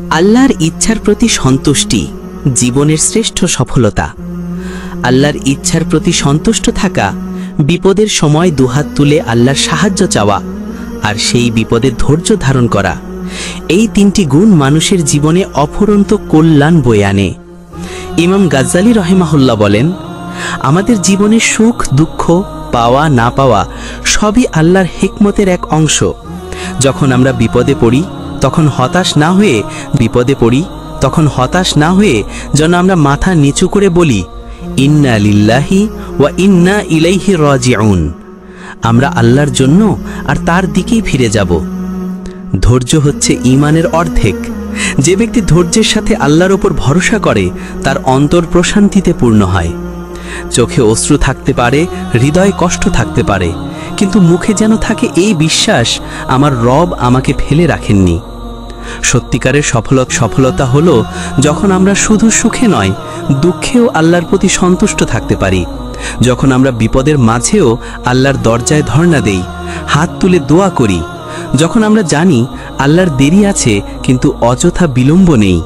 আল্লাহর ইচ্ছার প্রতি সন্তুষ্টি জীবনের শ্রেষ্ঠ সফলতা। আল্লাহর ইচ্ছার প্রতি সন্তুষ্ট থাকা, বিপদের সময় দুহাত তুলে আল্লাহর সাহায্য চাওয়া, আর সেই বিপদে ধৈর্য ধারণ করা, এই তিনটি গুণ মানুষের জীবনে অফুরন্ত কল্যাণ বয়ে আনে। ইমাম গাজ্জালী রহিমাহুল্লাহ বলেন, আমাদের জীবনে সুখ দুঃখ, পাওয়া না পাওয়া সবই আল্লাহর হিকমতের এক অংশ। যখন আমরা বিপদে পড়ি তখন হতাশ না হয়ে যেন আমরা মাথা নিচু করে বলি, ইন্না লিল্লাহি ওয়া ইন্না ইলাইহি রাজিউন। আমরা আল্লাহর জন্য আর তার দিকেই ফিরে যাব। ধৈর্য হচ্ছে ঈমানের অর্ধেক। যে ব্যক্তি ধৈর্যের সাথে আল্লাহর উপর ভরসা করে তার অন্তর প্রশান্তিতে পূর্ণ হয়। চোখে অশ্রু থাকতে পারে, হৃদয়ে কষ্ট থাকতে পারে, কিন্তু মুখে যেন থাকে এই বিশ্বাস, আমার রব আমাকে ফেলে রাখেননি। সত্যিকারের সফলতা হলো যখন আমরা শুধু সুখে নয়, দুঃখেও আল্লাহর প্রতি সন্তুষ্ট থাকতে পারি। যখন আমরা বিপদের মাঝেও আল্লাহর দরজায় ধর্ণা দেই, হাত তুলে দোয়া করি। যখন আমরা জানি আল্লাহর দেরি আছে কিন্তু অযথা বিলম্ব নেই।